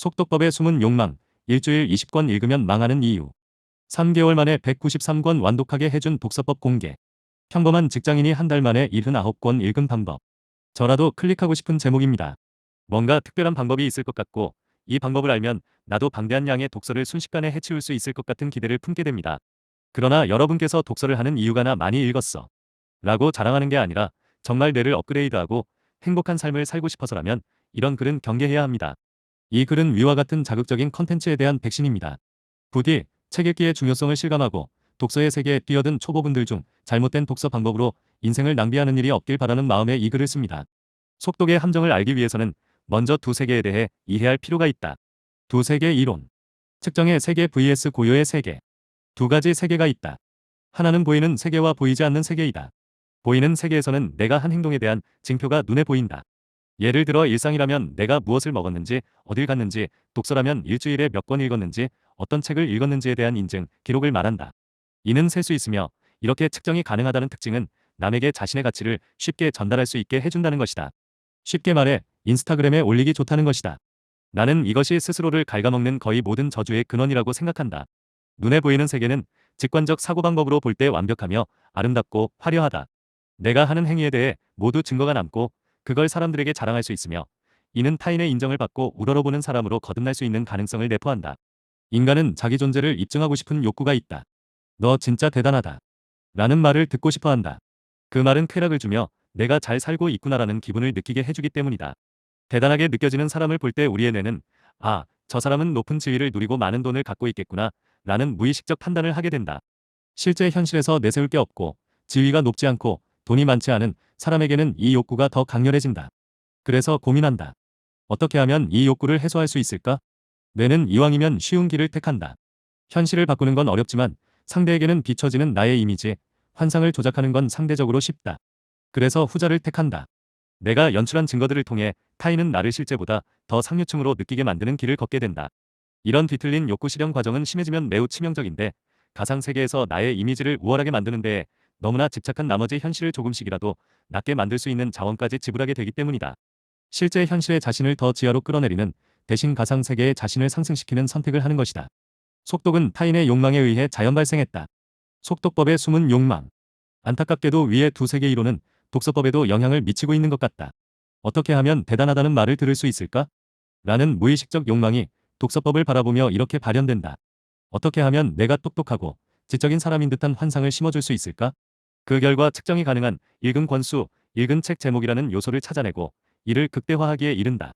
속독법의 숨은 욕망, 일주일 20권 읽으면 망하는 이유. 3개월 만에 193권 완독하게 해준 독서법 공개. 평범한 직장인이 한 달 만에 79권 읽은 방법. 저라도 클릭하고 싶은 제목입니다. 뭔가 특별한 방법이 있을 것 같고, 이 방법을 알면 나도 방대한 양의 독서를 순식간에 해치울 수 있을 것 같은 기대를 품게 됩니다. 그러나 여러분께서 독서를 하는 이유가 나 많이 읽었어 라고 자랑하는 게 아니라 정말 뇌를 업그레이드하고 행복한 삶을 살고 싶어서라면 이런 글은 경계해야 합니다. 이 글은 위와 같은 자극적인 컨텐츠에 대한 백신입니다. 부디 책 읽기의 중요성을 실감하고 독서의 세계에 뛰어든 초보분들 중 잘못된 독서 방법으로 인생을 낭비하는 일이 없길 바라는 마음에 이 글을 씁니다. 속독의 함정을 알기 위해서는 먼저 두 세계에 대해 이해할 필요가 있다. 두 세계 이론. 측정의 세계 vs 고요의 세계. 두 가지 세계가 있다. 하나는 보이는 세계와 보이지 않는 세계이다. 보이는 세계에서는 내가 한 행동에 대한 징표가 눈에 보인다. 예를 들어 일상이라면 내가 무엇을 먹었는지, 어딜 갔는지, 독서라면 일주일에 몇 권 읽었는지, 어떤 책을 읽었는지에 대한 인증, 기록을 말한다. 이는 셀 수 있으며 이렇게 측정이 가능하다는 특징은 남에게 자신의 가치를 쉽게 전달할 수 있게 해준다는 것이다. 쉽게 말해 인스타그램에 올리기 좋다는 것이다. 나는 이것이 스스로를 갉아먹는 거의 모든 저주의 근원이라고 생각한다. 눈에 보이는 세계는 직관적 사고방법으로 볼 때 완벽하며 아름답고 화려하다. 내가 하는 행위에 대해 모두 증거가 남고 그걸 사람들에게 자랑할 수 있으며 이는 타인의 인정을 받고 우러러보는 사람으로 거듭날 수 있는 가능성을 내포한다. 인간은 자기 존재를 입증하고 싶은 욕구가 있다. 너 진짜 대단하다. 라는 말을 듣고 싶어 한다. 그 말은 쾌락을 주며 내가 잘 살고 있구나라는 기분을 느끼게 해주기 때문이다. 대단하게 느껴지는 사람을 볼 때 우리의 뇌는 아, 저 사람은 높은 지위를 누리고 많은 돈을 갖고 있겠구나 라는 무의식적 판단을 하게 된다. 실제 현실에서 내세울 게 없고 지위가 높지 않고 돈이 많지 않은 사람에게는 이 욕구가 더 강렬해진다. 그래서 고민한다. 어떻게 하면 이 욕구를 해소할 수 있을까? 뇌는 이왕이면 쉬운 길을 택한다. 현실을 바꾸는 건 어렵지만 상대에게는 비춰지는 나의 이미지, 환상을 조작하는 건 상대적으로 쉽다. 그래서 후자를 택한다. 내가 연출한 증거들을 통해 타인은 나를 실제보다 더 상류층으로 느끼게 만드는 길을 걷게 된다. 이런 뒤틀린 욕구 실현 과정은 심해지면 매우 치명적인데 가상세계에서 나의 이미지를 우월하게 만드는 데에 너무나 집착한 나머지 현실을 조금씩이라도 낮게 만들 수 있는 자원까지 지불하게 되기 때문이다. 실제 현실의 자신을 더 지하로 끌어내리는 대신 가상세계의 자신을 상승시키는 선택을 하는 것이다. 속독은 타인의 욕망에 의해 자연 발생했다. 속독법의 숨은 욕망. 안타깝게도 위의 두 세계 이론은 독서법에도 영향을 미치고 있는 것 같다. 어떻게 하면 대단하다는 말을 들을 수 있을까? 라는 무의식적 욕망이 독서법을 바라보며 이렇게 발현된다. 어떻게 하면 내가 똑똑하고 지적인 사람인 듯한 환상을 심어줄 수 있을까? 그 결과 측정이 가능한 읽은 권수, 읽은 책 제목이라는 요소를 찾아내고 이를 극대화하기에 이른다.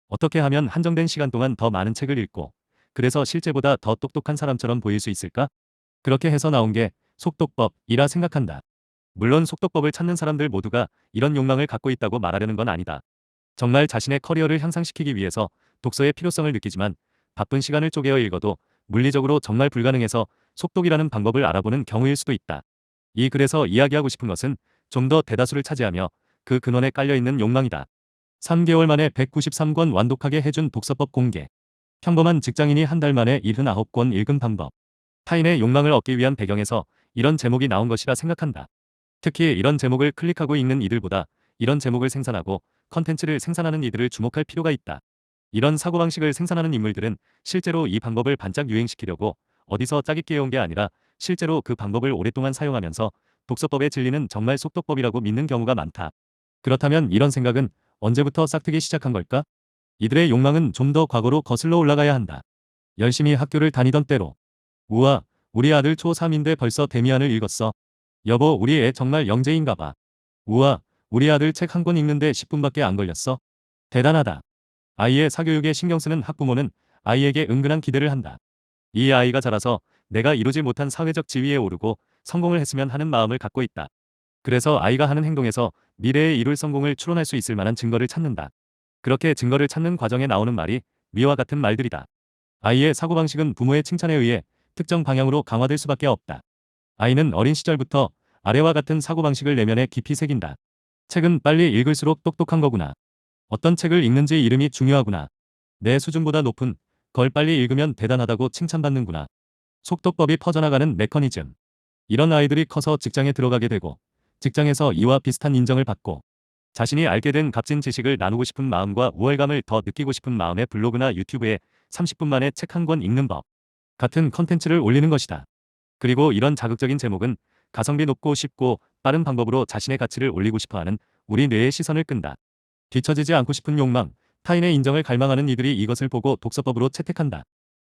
어떻게 하면 한정된 시간 동안 더 많은 책을 읽고 그래서 실제보다 더 똑똑한 사람처럼 보일 수 있을까? 그렇게 해서 나온 게 속독법이라 생각한다. 물론 속독법을 찾는 사람들 모두가 이런 욕망을 갖고 있다고 말하려는 건 아니다. 정말 자신의 커리어를 향상시키기 위해서 독서의 필요성을 느끼지만 바쁜 시간을 쪼개어 읽어도 물리적으로 정말 불가능해서 속독이라는 방법을 알아보는 경우일 수도 있다. 이 글에서 이야기하고 싶은 것은 좀 더 대다수를 차지하며 그 근원에 깔려있는 욕망이다. 3개월 만에 193권 완독하게 해준 독서법 공개. 평범한 직장인이 한 달 만에 79권 읽은 방법. 타인의 욕망을 얻기 위한 배경에서 이런 제목이 나온 것이라 생각한다. 특히 이런 제목을 클릭하고 읽는 이들보다 이런 제목을 생산하고 컨텐츠를 생산하는 이들을 주목할 필요가 있다. 이런 사고방식을 생산하는 인물들은 실제로 이 방법을 반짝 유행시키려고 어디서 짜깁기 해온 게 아니라 실제로 그 방법을 오랫동안 사용하면서 독서법의 진리는 정말 속독법이라고 믿는 경우가 많다. 그렇다면 이런 생각은 언제부터 싹트기 시작한 걸까? 이들의 욕망은 좀 더 과거로 거슬러 올라가야 한다. 열심히 학교를 다니던 때로. 우와, 우리 아들 초3인데 벌써 데미안을 읽었어. 여보, 우리 애 정말 영재인가 봐. 우와, 우리 아들 책 한 권 읽는데 10분밖에 안 걸렸어. 대단하다. 아이의 사교육에 신경 쓰는 학부모는 아이에게 은근한 기대를 한다. 이 아이가 자라서 내가 이루지 못한 사회적 지위에 오르고 성공을 했으면 하는 마음을 갖고 있다. 그래서 아이가 하는 행동에서 미래에 이룰 성공을 추론할 수 있을 만한 증거를 찾는다. 그렇게 증거를 찾는 과정에 나오는 말이 위와 같은 말들이다. 아이의 사고방식은 부모의 칭찬에 의해 특정 방향으로 강화될 수밖에 없다. 아이는 어린 시절부터 아래와 같은 사고방식을 내면에 깊이 새긴다. 책은 빨리 읽을수록 똑똑한 거구나. 어떤 책을 읽는지 이름이 중요하구나. 내 수준보다 높은 걸 빨리 읽으면 대단하다고 칭찬받는구나. 속독법이 퍼져나가는 메커니즘. 이런 아이들이 커서 직장에 들어가게 되고 직장에서 이와 비슷한 인정을 받고 자신이 알게 된 값진 지식을 나누고 싶은 마음과 우월감을 더 느끼고 싶은 마음에 블로그나 유튜브에 30분 만에 책 한 권 읽는 법 같은 컨텐츠를 올리는 것이다. 그리고 이런 자극적인 제목은 가성비 높고 쉽고 빠른 방법으로 자신의 가치를 올리고 싶어하는 우리 뇌의 시선을 끈다. 뒤처지지 않고 싶은 욕망, 타인의 인정을 갈망하는 이들이 이것을 보고 독서법으로 채택한다.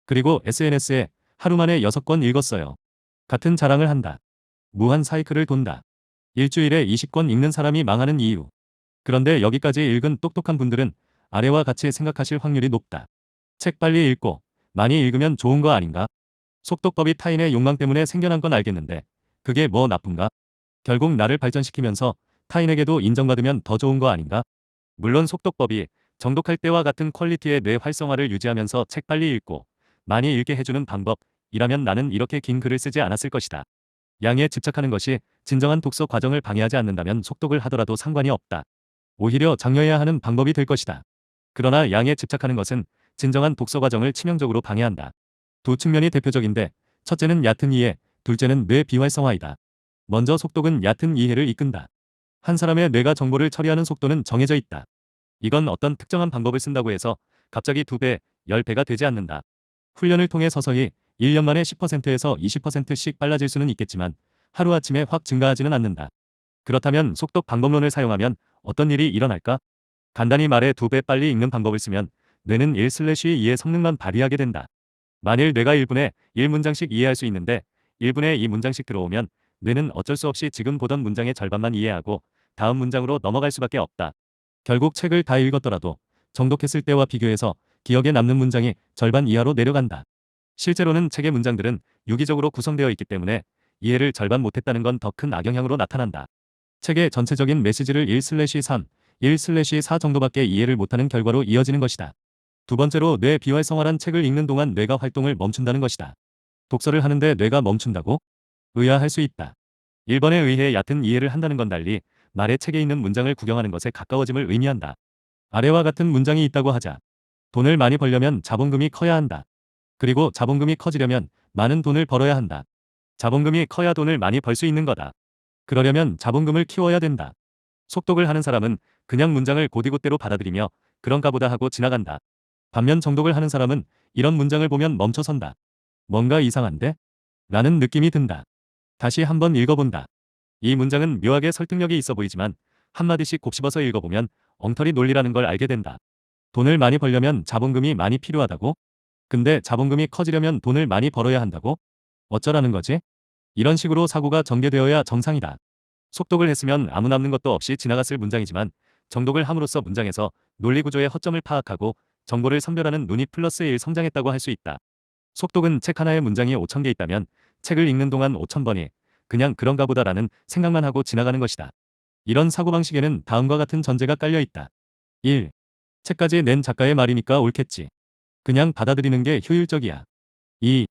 그리고 SNS에 하루 만에 6권 읽었어요. 같은 자랑을 한다. 무한 사이클을 돈다. 일주일에 20권 읽는 사람이 망하는 이유. 그런데 여기까지 읽은 똑똑한 분들은 아래와 같이 생각하실 확률이 높다. 책 빨리 읽고 많이 읽으면 좋은 거 아닌가? 속독법이 타인의 욕망 때문에 생겨난 건 알겠는데 그게 뭐 나쁜가? 결국 나를 발전시키면서 타인에게도 인정받으면 더 좋은 거 아닌가? 물론 속독법이 정독할 때와 같은 퀄리티의 뇌 활성화를 유지하면서 책 빨리 읽고 많이 읽게 해주는 방법이라면 나는 이렇게 긴 글을 쓰지 않았을 것이다. 양에 집착하는 것이 진정한 독서 과정을 방해하지 않는다면 속독을 하더라도 상관이 없다. 오히려 장려해야 하는 방법이 될 것이다. 그러나 양에 집착하는 것은 진정한 독서 과정을 치명적으로 방해한다. 두 측면이 대표적인데 첫째는 얕은 이해, 둘째는 뇌 비활성화이다. 먼저 속독은 얕은 이해를 이끈다. 한 사람의 뇌가 정보를 처리하는 속도는 정해져 있다. 이건 어떤 특정한 방법을 쓴다고 해서 갑자기 2배, 10배가 되지 않는다. 훈련을 통해 서서히 1년 만에 10%에서 20%씩 빨라질 수는 있겠지만 하루아침에 확 증가하지는 않는다. 그렇다면 속독 방법론을 사용하면 어떤 일이 일어날까? 간단히 말해 2배 빨리 읽는 방법을 쓰면 뇌는 1/2 이해 성능만 발휘하게 된다. 만일 뇌가 1분에 1문장씩 이해할 수 있는데 1분에 2문장씩 들어오면 뇌는 어쩔 수 없이 지금 보던 문장의 절반만 이해하고 다음 문장으로 넘어갈 수밖에 없다. 결국 책을 다 읽었더라도 정독했을 때와 비교해서 기억에 남는 문장이 절반 이하로 내려간다. 실제로는 책의 문장들은 유기적으로 구성되어 있기 때문에 이해를 절반 못했다는 건 더 큰 악영향으로 나타난다. 책의 전체적인 메시지를 1/3, 1/4 정도밖에 이해를 못하는 결과로 이어지는 것이다. 두 번째로 뇌 비활성화란 책을 읽는 동안 뇌가 활동을 멈춘다는 것이다. 독서를 하는데 뇌가 멈춘다고? 의아할 수 있다. 1번에 의해 얕은 이해를 한다는 건 달리 말의 책에 있는 문장을 구경하는 것에 가까워짐을 의미한다. 아래와 같은 문장이 있다고 하자. 돈을 많이 벌려면 자본금이 커야 한다. 그리고 자본금이 커지려면 많은 돈을 벌어야 한다. 자본금이 커야 돈을 많이 벌 수 있는 거다. 그러려면 자본금을 키워야 된다. 속독을 하는 사람은 그냥 문장을 곧이곧대로 받아들이며 그런가 보다 하고 지나간다. 반면 정독을 하는 사람은 이런 문장을 보면 멈춰선다. 뭔가 이상한데? 라는 느낌이 든다. 다시 한번 읽어본다. 이 문장은 묘하게 설득력이 있어 보이지만 한마디씩 곱씹어서 읽어보면 엉터리 논리라는 걸 알게 된다. 돈을 많이 벌려면 자본금이 많이 필요하다고? 근데 자본금이 커지려면 돈을 많이 벌어야 한다고? 어쩌라는 거지? 이런 식으로 사고가 전개되어야 정상이다. 속독을 했으면 아무 남는 것도 없이 지나갔을 문장이지만 정독을 함으로써 문장에서 논리구조의 허점을 파악하고 정보를 선별하는 눈이 플러스 1 성장했다고 할 수 있다. 속독은 책 하나에 문장이 5,000개 있다면 책을 읽는 동안 5,000번이 그냥 그런가 보다라는 생각만 하고 지나가는 것이다. 이런 사고방식에는 다음과 같은 전제가 깔려 있다. 1. 책까지 낸 작가의 말이니까 옳겠지. 그냥 받아들이는 게 효율적이야. 2.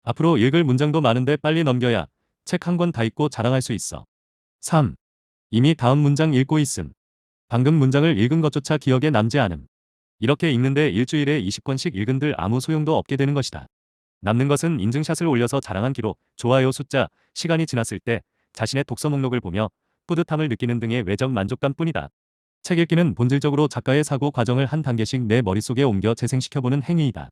앞으로 읽을 문장도 많은데 빨리 넘겨야 책 한 권 다 읽고 자랑할 수 있어. 3. 이미 다음 문장 읽고 있음. 방금 문장을 읽은 것조차 기억에 남지 않음. 이렇게 읽는데 일주일에 20권씩 읽은들 아무 소용도 없게 되는 것이다. 남는 것은 인증샷을 올려서 자랑한 기록, 좋아요 숫자, 시간이 지났을 때 자신의 독서 목록을 보며 뿌듯함을 느끼는 등의 외적 만족감뿐이다. 책 읽기는 본질적으로 작가의 사고 과정을 한 단계씩 내 머릿속에 옮겨 재생시켜보는 행위이다.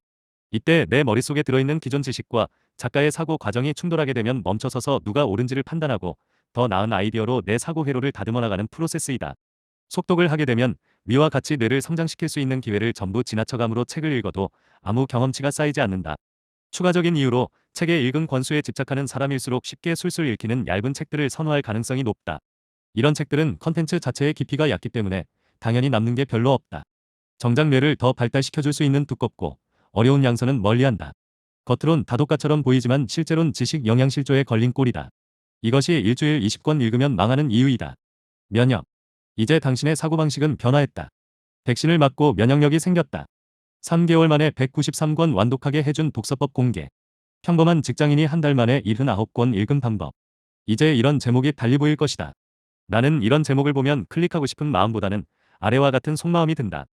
이때 내 머릿속에 들어있는 기존 지식과 작가의 사고 과정이 충돌하게 되면 멈춰서서 누가 옳은지를 판단하고 더 나은 아이디어로 내 사고 회로를 다듬어 나가는 프로세스이다. 속독을 하게 되면 위와 같이 뇌를 성장시킬 수 있는 기회를 전부 지나쳐감으로 책을 읽어도 아무 경험치가 쌓이지 않는다. 추가적인 이유로 책의 읽은 권수에 집착하는 사람일수록 쉽게 술술 읽히는 얇은 책들을 선호할 가능성이 높다. 이런 책들은 컨텐츠 자체의 깊이가 얕기 때문에 당연히 남는 게 별로 없다. 정작 뇌를 더 발달시켜줄 수 있는 두껍고 어려운 양서는 멀리한다. 겉으론 다독가처럼 보이지만 실제론 지식 영양실조에 걸린 꼴이다. 이것이 일주일 20권 읽으면 망하는 이유이다. 면역. 이제 당신의 사고방식은 변화했다. 백신을 맞고 면역력이 생겼다. 3개월 만에 193권 완독하게 해준 독서법 공개. 평범한 직장인이 한 달 만에 79권 읽은 방법. 이제 이런 제목이 달리 보일 것이다. 나는 이런 제목을 보면 클릭하고 싶은 마음보다는 아래와 같은 속마음이 든다.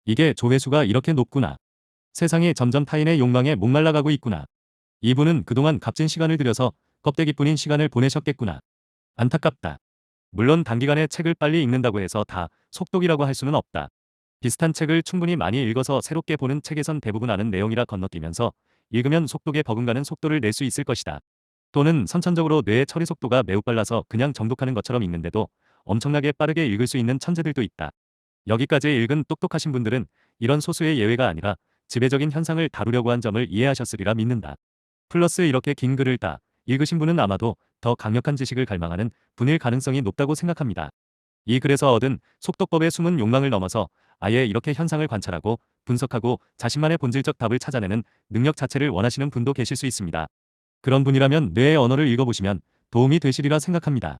이게 조회수가 이렇게 높구나. 세상이 점점 타인의 욕망에 목말라가고 있구나. 이분은 그동안 값진 시간을 들여서 껍데기뿐인 시간을 보내셨겠구나. 안타깝다. 물론 단기간에 책을 빨리 읽는다고 해서 다 속독이라고 할 수는 없다. 비슷한 책을 충분히 많이 읽어서 새롭게 보는 책에선 대부분 아는 내용이라 건너뛰면서 읽으면 속독에 버금가는 속도를 낼 수 있을 것이다. 또는 선천적으로 뇌의 처리 속도가 매우 빨라서 그냥 정독하는 것처럼 읽는데도 엄청나게 빠르게 읽을 수 있는 천재들도 있다. 여기까지 읽은 똑똑하신 분들은 이런 소수의 예외가 아니라 지배적인 현상을 다루려고 한 점을 이해하셨으리라 믿는다. 플러스 이렇게 긴 글을 다 읽으신 분은 아마도 더 강력한 지식을 갈망하는 분일 가능성이 높다고 생각합니다. 이 글에서 얻은 속독법의 숨은 욕망을 넘어서 아예 이렇게 현상을 관찰하고 분석하고 자신만의 본질적 답을 찾아내는 능력 자체를 원하시는 분도 계실 수 있습니다. 그런 분이라면 뇌의 언어를 읽어보시면 도움이 되시리라 생각합니다.